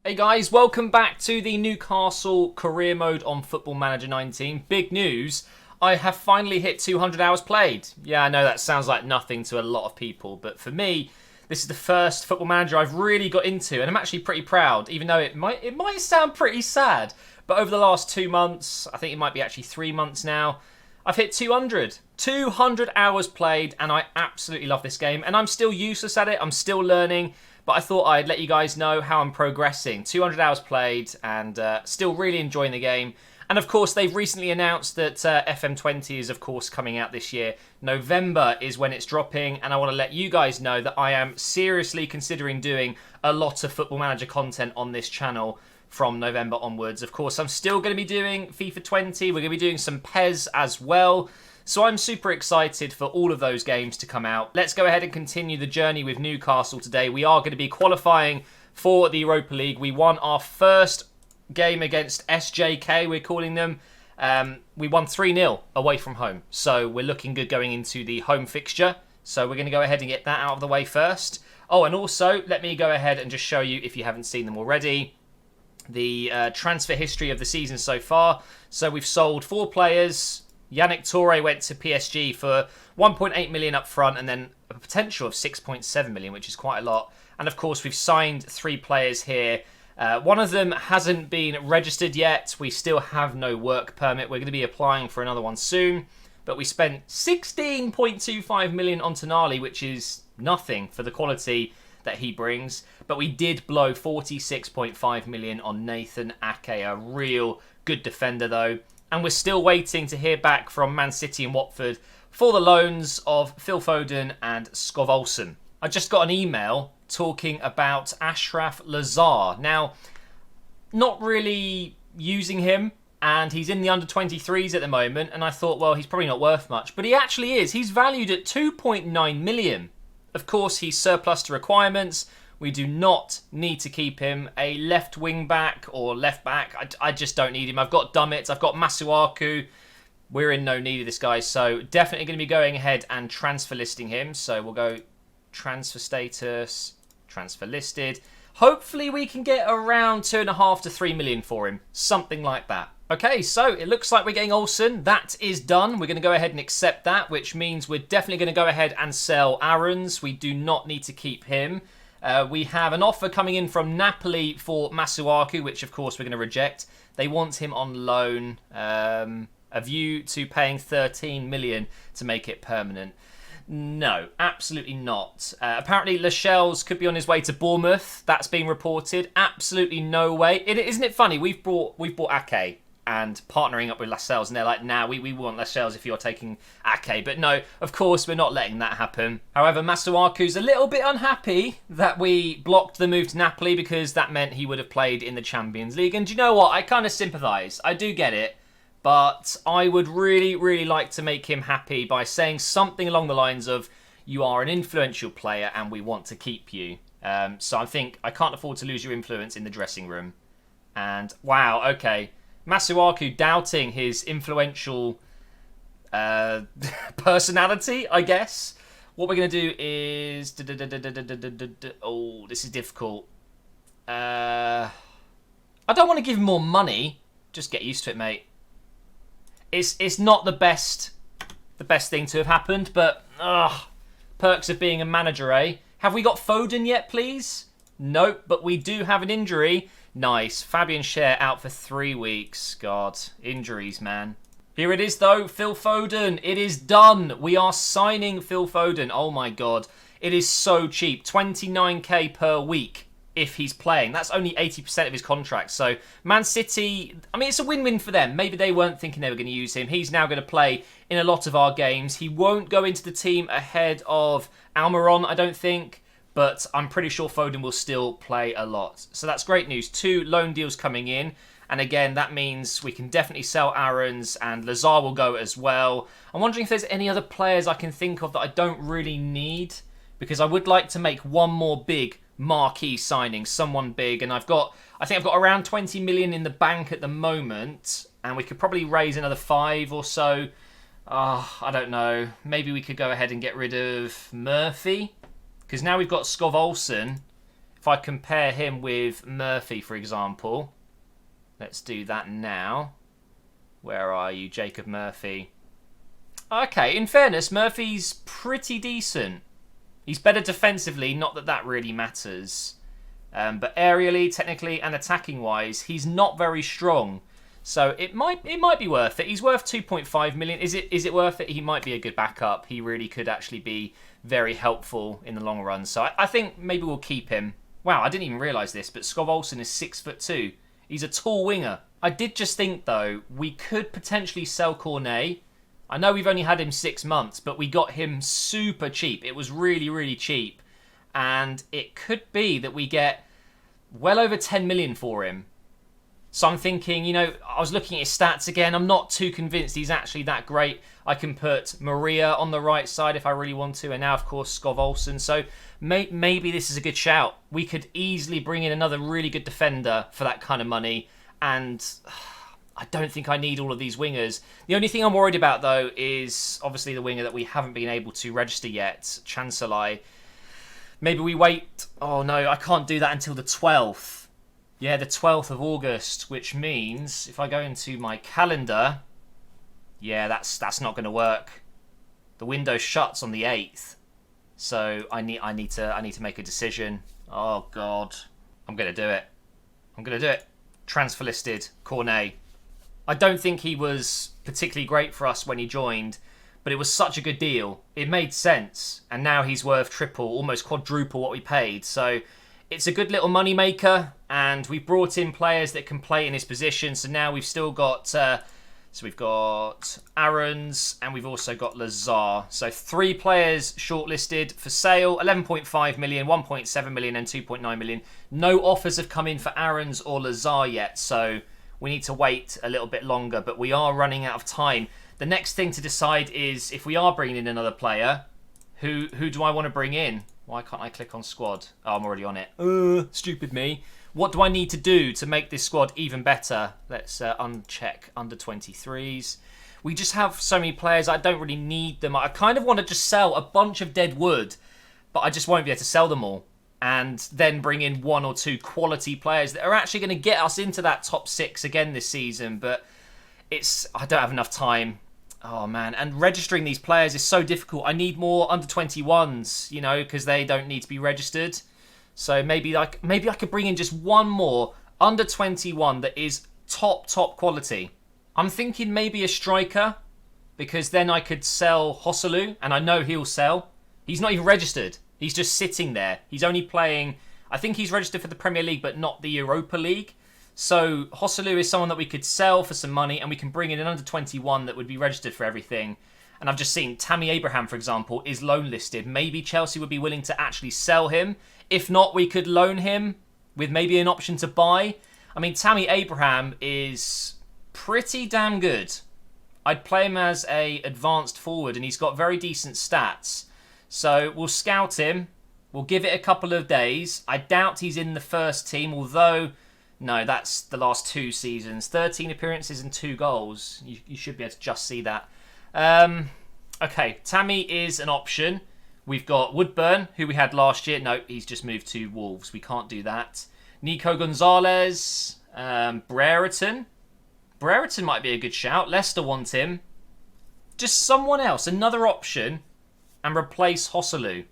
Hey guys, welcome back to the Newcastle career mode on Football Manager 19. Big news, I have finally hit 200 hours played. Yeah, I know that sounds like nothing to a lot of people, but for me, this is the first Football Manager I've really got into, and I'm actually pretty proud, even though it might sound pretty sad. But over the last 2 months, I think it might be actually 3 months now, I've hit 200. 200 hours played, and I absolutely love this game, and I'm still useless at it, I'm still learning. But I thought I'd let you guys know how I'm progressing. 200 hours played and still really enjoying the game. And of course, they've recently announced that Fm20 is of course coming out this year. November is when it's dropping. And I want to let you guys know that I am seriously considering doing a lot of Football Manager content on this channel from November onwards. Of course, I'm still going to be doing FIFA 20. We're going to be doing some PES as well. So I'm super excited for all of those games to come out. Let's go ahead and continue the journey with Newcastle today. We are going to be qualifying for the Europa League. We won our first game against SJK, we're calling them. We won 3-0 away from home. So we're looking good going into the home fixture. So we're going to go ahead and get that out of the way first. Oh, and also, let me go ahead and just show you, if you haven't seen them already, the transfer history of the season so far. So we've sold 4 players. Yannick Touré went to PSG for 1.8 million up front and then a potential of 6.7 million, which is quite a lot. And of course, we've signed 3 players here. One of them hasn't been registered yet. We still have no work permit. We're going to be applying for another one soon. But we spent 16.25 million on Tonali, which is nothing for the quality that he brings. But we did blow 46.5 million on Nathan Ake, a real good defender though. And we're still waiting to hear back from Man City and Watford for the loans of Phil Foden and Skov Olsen. I just got an email talking about Ashraf Lazar. Now, not really using him, and he's in the under-23s at the moment, and I thought, well, he's probably not worth much. But he actually is. He's valued at 2.9 million. Of course, he's surplus to requirements. We do not need to keep him. A left wing back or left back, I just don't need him. I've got Dummett, I've got Masuaku. We're in no need of this guy. So definitely going to be going ahead and transfer listing him. So we'll go transfer status, transfer listed. Hopefully we can get around 2.5 to 3 million for him. Something like that. Okay, so it looks like we're getting Olsen. That is done. We're going to go ahead and accept that, which means we're definitely going to go ahead and sell Aarons. We do not need to keep him. We have an offer coming in from Napoli for Masuaku, which of course we're going to reject. They want him on loan. A view to paying 13 million to make it permanent. No, absolutely not. Apparently Lascelles could be on his way to Bournemouth. That's being reported. Absolutely no way. Isn't it funny? We've bought Ake and partnering up with Lascelles, and they're like, nah, we want Lascelles if you're taking Ake. But no, of course, we're not letting that happen. However, Masuaku's a little bit unhappy that we blocked the move to Napoli because that meant he would have played in the Champions League. And do you know what? I kind of sympathise. I do get it. But I would really, really like to make him happy by saying something along the lines of, you are an influential player and we want to keep you. So I think I can't afford to lose your influence in the dressing room. And wow, okay. Masuaku doubting his influential personality, I guess. What we're going to do is... Oh, this is difficult. I don't want to give him more money. Just get used to it, mate. It's not the best thing to have happened, but perks of being a manager, eh? Have we got Foden yet, please? Nope, but we do have an injury. Nice. Fabian Schär out for 3 weeks. God, injuries, man. Here it is, though. Phil Foden. It is done. We are signing Phil Foden. Oh, my God. It is so cheap. 29k per week if he's playing. That's only 80% of his contract. So, Man City, I mean, it's a win-win for them. Maybe they weren't thinking they were going to use him. He's now going to play in a lot of our games. He won't go into the team ahead of Almiron, I don't think. But I'm pretty sure Foden will still play a lot. So that's great news. 2 loan deals coming in. And again, that means we can definitely sell Aarons and Lazar will go as well. I'm wondering if there's any other players I can think of that I don't really need. Because I would like to make one more big marquee signing. Someone big. And I think I've got around 20 million in the bank at the moment. And we could probably raise another 5 or so. I don't know. Maybe we could go ahead and get rid of Murphy. Because now we've got Skov Olsen. If I compare him with Murphy, for example, let's do that now. Where are you, Jacob Murphy? Okay, in fairness, Murphy's pretty decent. He's better defensively, not that that really matters. But aerially, technically, and attacking-wise, he's not very strong. So it might be worth it. He's worth 2.5 million. Is it worth it? He might be a good backup. He really could actually be very helpful in the long run. So I think maybe we'll keep him. Wow, I didn't even realise this, but Skov Olsen is 6'2". He's a tall winger. I did just think, though, we could potentially sell Cornet. I know we've only had him 6 months, but we got him super cheap. It was really, really cheap. And it could be that we get well over 10 million for him. So I'm thinking, you know, I was looking at his stats again. I'm not too convinced he's actually that great. I can put Maria on the right side if I really want to. And now, of course, Skov Olsen. So maybe this is a good shout. We could easily bring in another really good defender for that kind of money. And I don't think I need all of these wingers. The only thing I'm worried about, though, is obviously the winger that we haven't been able to register yet, Chancellor. Maybe we wait. Oh, no, I can't do that until the 12th. Yeah, the 12th of August, which means if I go into my calendar, yeah, that's not going to work. The window shuts on the 8th. So I need to make a decision. Oh, God. I'm going to do it. Transfer listed, Cornet. I don't think he was particularly great for us when he joined, but it was such a good deal. It made sense, and now he's worth triple, almost quadruple what we paid. So it's a good little money maker, and we've brought in players that can play in his position. So now we've still got, we've got Aarons, and we've also got Lazar. So 3 players shortlisted for sale: 11.5 million, 1.7 million, and 2.9 million. No offers have come in for Aarons or Lazar yet, so we need to wait a little bit longer, but we are running out of time. The next thing to decide is if we are bringing in another player, who do I want to bring in? Why can't I click on squad? Oh, I'm already on it. Stupid me. What do I need to do to make this squad even better? Let's uncheck under 23s. We just have so many players, I don't really need them. I kind of want to just sell a bunch of dead wood, but I just won't be able to sell them all. And then bring in 1 or 2 quality players that are actually going to get us into that top 6 again this season. But I don't have enough time. Oh, man. And registering these players is so difficult. I need more under 21s, you know, because they don't need to be registered. So maybe I could bring in just one more under 21 that is top quality. I'm thinking maybe a striker, because then I could sell Hosselu, and I know he'll sell. He's not even registered. He's just sitting there. He's only playing, I think he's registered for the Premier League, but not the Europa League. So Hosselu is someone that we could sell for some money, and we can bring in an under 21 that would be registered for everything. And I've just seen Tammy Abraham, for example, is loan listed. Maybe Chelsea would be willing to actually sell him. If not, we could loan him with maybe an option to buy. I mean, Tammy Abraham is pretty damn good. I'd play him as a advanced forward, and he's got very decent stats. So we'll scout him. We'll give it a couple of days. I doubt he's in the first team, although, no, that's the last 2 seasons. 13 appearances and 2 goals. You should be able to just see that. Okay, Tammy is an option. We've got Woodburn, who we had last year. No, he's just moved to Wolves. We can't do that. Nico Gonzalez. Brereton. Brereton might be a good shout. Leicester want him. Just someone else. Another option. And replace Hosselu.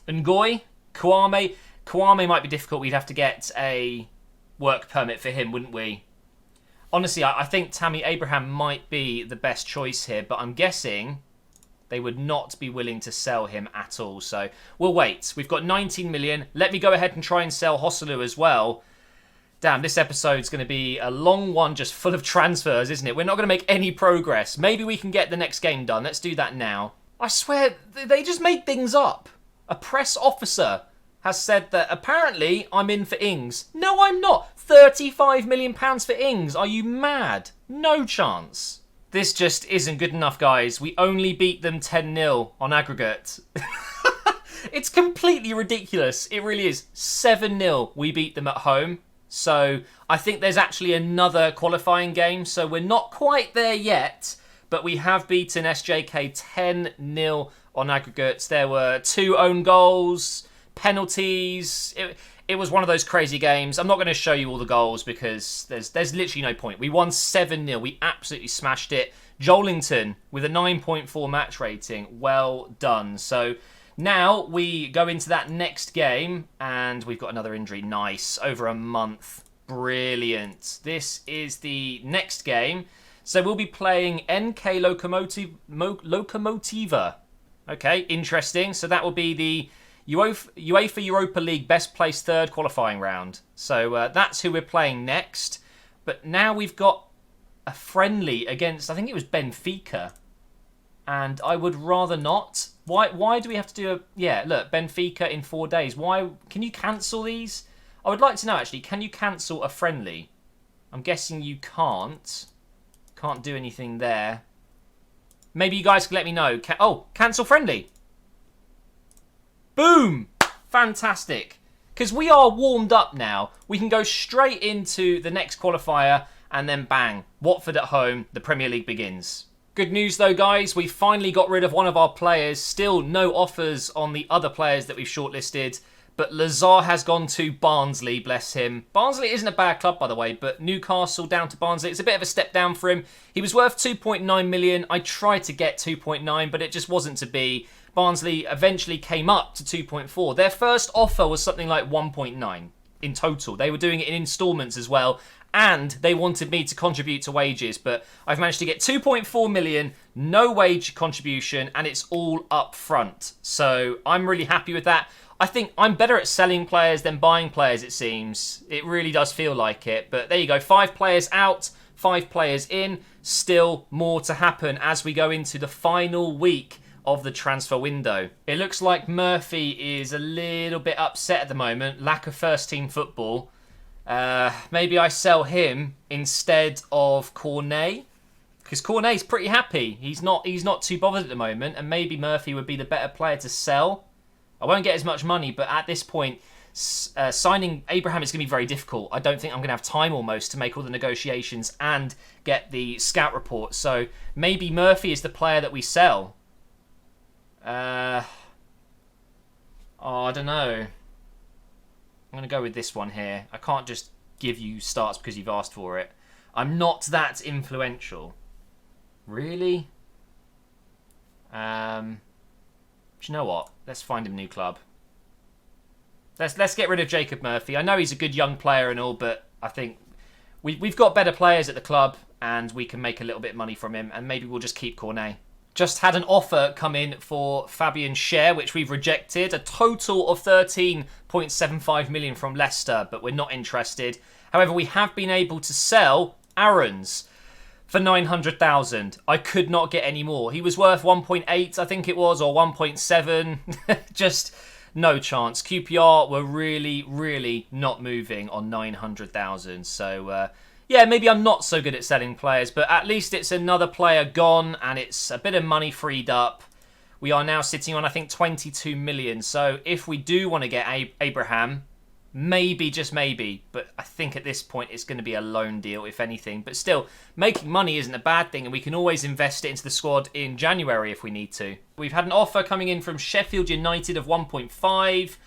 Ngoy, Kwame. Kwame might be difficult. We'd have to get a work permit for him, wouldn't we? Honestly, I think Tammy Abraham might be the best choice here, but I'm guessing they would not be willing to sell him at all. So we'll wait. We've got 19 million. Let me go ahead and try and sell Hosselu as well. Damn, this episode's going to be a long one, just full of transfers, isn't it? We're not going to make any progress. Maybe we can get the next game done. Let's do that now. I swear, they just made things up. A press officer has said that apparently I'm in for Ings. No, I'm not. £35 million for Ings. Are you mad? No chance. This just isn't good enough, guys. We only beat them 10-0 on aggregate. It's completely ridiculous. It really is. 7-0 we beat them at home. So I think there's actually another qualifying game. So we're not quite there yet. But we have beaten SJK 10-0 on aggregates. There were 2 own goals, penalties. It was one of those crazy games. I'm not going to show you all the goals because there's literally no point. We won 7-0. We absolutely smashed it. Jolington with a 9.4 match rating. Well done. So now we go into that next game and we've got another injury. Nice. Over a month. Brilliant. This is the next game. So we'll be playing NK Lokomotiva. Okay, interesting. So that will be the UEFA Europa League best placed third qualifying round. So that's who we're playing next. But now we've got a friendly against, I think it was Benfica. And I would rather not. Why do we have to do a... Yeah, look, Benfica in 4 days. Why? Can you cancel these? I would like to know, actually, can you cancel a friendly? I'm guessing you can't. Can't do anything there. Maybe you guys can let me know. Oh, cancel friendly. Boom! Fantastic. Because we are warmed up now. We can go straight into the next qualifier and then bang. Watford at home. The Premier League begins. Good news though, guys. We finally got rid of one of our players. Still no offers on the other players that we've shortlisted. But Lazar has gone to Barnsley, bless him. Barnsley isn't a bad club, by the way, but Newcastle down to Barnsley. It's a bit of a step down for him. He was worth 2.9 million. I tried to get 2.9, but it just wasn't to be. Barnsley eventually came up to 2.4. Their first offer was something like 1.9 in total. They were doing it in instalments as well, and they wanted me to contribute to wages, but I've managed to get 2.4 million, no wage contribution, and it's all up front. So I'm really happy with that. I think I'm better at selling players than buying players, it seems. It really does feel like it. But there you go. 5 players out, 5 players in. Still more to happen as we go into the final week of the transfer window. It looks like Murphy is a little bit upset at the moment. Lack of first team football. Maybe I sell him instead of Cornet. Because Cornet's pretty happy. He's not too bothered at the moment. And maybe Murphy would be the better player to sell. I won't get as much money, but at this point, signing Abraham is going to be very difficult. I don't think I'm going to have time almost to make all the negotiations and get the scout report. So maybe Murphy is the player that we sell. I don't know. I'm going to go with this one here. I can't just give you starts because you've asked for it. I'm not that influential. Really? Do you know what? Let's find him a new club. Let's get rid of Jacob Murphy. I know he's a good young player and all, but I think we've got better players at the club and we can make a little bit of money from him, and maybe we'll just keep Cornet. Just had an offer come in for Fabian Schär, which we've rejected. A total of 13.75 million from Leicester, but we're not interested. However, we have been able to sell Aarons for 900,000. I could not get any more. He was worth 1.8, I think it was, or 1.7. Just no chance. QPR were really, really not moving on 900,000. So, yeah, maybe I'm not so good at selling players, but at least it's another player gone and it's a bit of money freed up. We are now sitting on, I think, 22 million. So if we do want to get Abraham, maybe, just maybe, but I think at this point it's going to be a loan deal, if anything. But still, making money isn't a bad thing, and we can always invest it into the squad in January if we need to. We've had an offer coming in from Sheffield United of 1.5,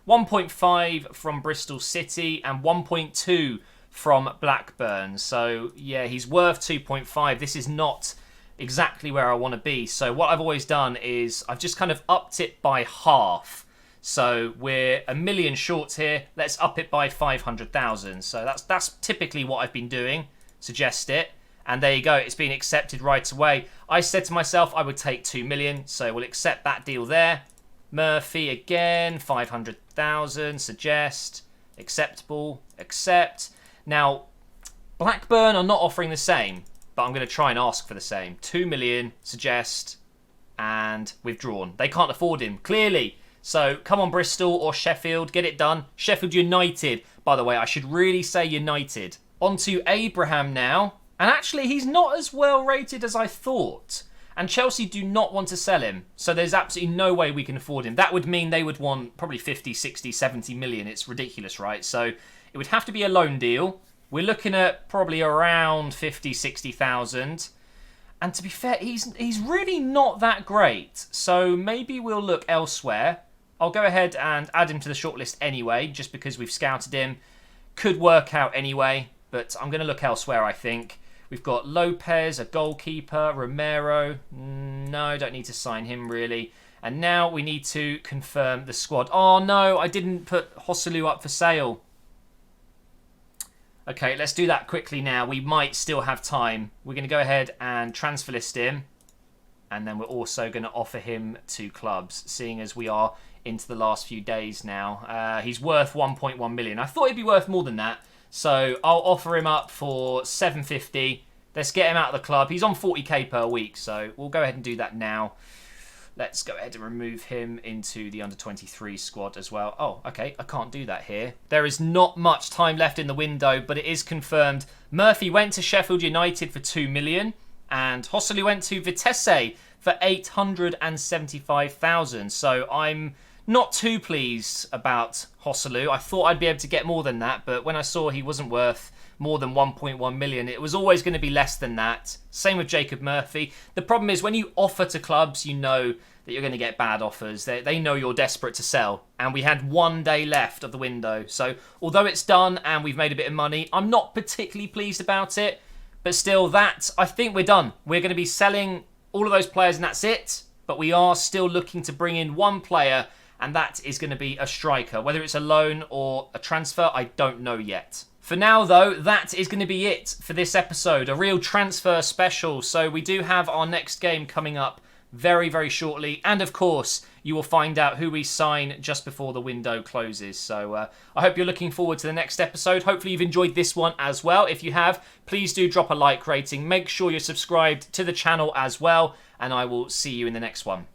1.5 from Bristol City, and 1.2 from Blackburn. So, yeah, he's worth 2.5. This is not exactly where I want to be. So what I've always done is I've just kind of upped it by half. So we're $1 million short here. Let's up it by 500,000. So that's typically what I've been doing. Suggest it. And there you go. It's been accepted right away. I said to myself I would take 2 million. So we'll accept that deal there. Murphy again. 500,000. Suggest. Acceptable. Accept. Now, Blackburn are not offering the same. But I'm going to try and ask for the same. 2 million. Suggest. And withdrawn. They can't afford him. Clearly. So, come on Bristol or Sheffield, get it done. Sheffield United, by the way, I should really say United. On to Abraham now. And actually, he's not as well rated as I thought. And Chelsea do not want to sell him. So there's absolutely no way we can afford him. That would mean they would want probably 50, 60, 70 million. It's ridiculous, right? So it would have to be a loan deal. We're looking at probably around 50, 60,000. And to be fair, he's really not that great. So maybe we'll look elsewhere. I'll go ahead and add him to the shortlist anyway, just because we've scouted him. Could work out anyway, but I'm going to look elsewhere, I think. We've got Lopez, a goalkeeper, Romero. No, don't need to sign him, really. And now we need to confirm the squad. Oh, no, I didn't put Joselu up for sale. Okay, let's do that quickly now. We might still have time. We're going to go ahead and transfer list him. And then we're also going to offer him to clubs, seeing as we are into the last few days now. He's worth 1.1 million. I thought he'd be worth more than that. So I'll offer him up for 750. Let's get him out of the club. He's on 40k per week, so we'll go ahead and do that now. Let's go ahead and remove him into the under-23 squad as well. Oh, okay, I can't do that here. There is not much time left in the window, but it is confirmed. Murphy went to Sheffield United for 2 million, and Joselu went to Vitesse for 875,000. So I'm not too pleased about Joselu. I thought I'd be able to get more than that, but when I saw he wasn't worth more than 1.1 million, it was always going to be less than that. Same with Jacob Murphy. The problem is when you offer to clubs, you know that you're going to get bad offers. They know you're desperate to sell, and we had 1 day left of the window. So although it's done and we've made a bit of money, I'm not particularly pleased about it, but still, I think we're done. We're going to be selling all of those players and that's it, but we are still looking to bring in one player, and that is going to be a striker. Whether it's a loan or a transfer, I don't know yet. For now, though, that is going to be it for this episode. A real transfer special. So we do have our next game coming up very, very shortly. And of course, you will find out who we sign just before the window closes. So I hope you're looking forward to the next episode. Hopefully you've enjoyed this one as well. If you have, please do drop a like rating. Make sure you're subscribed to the channel as well. And I will see you in the next one.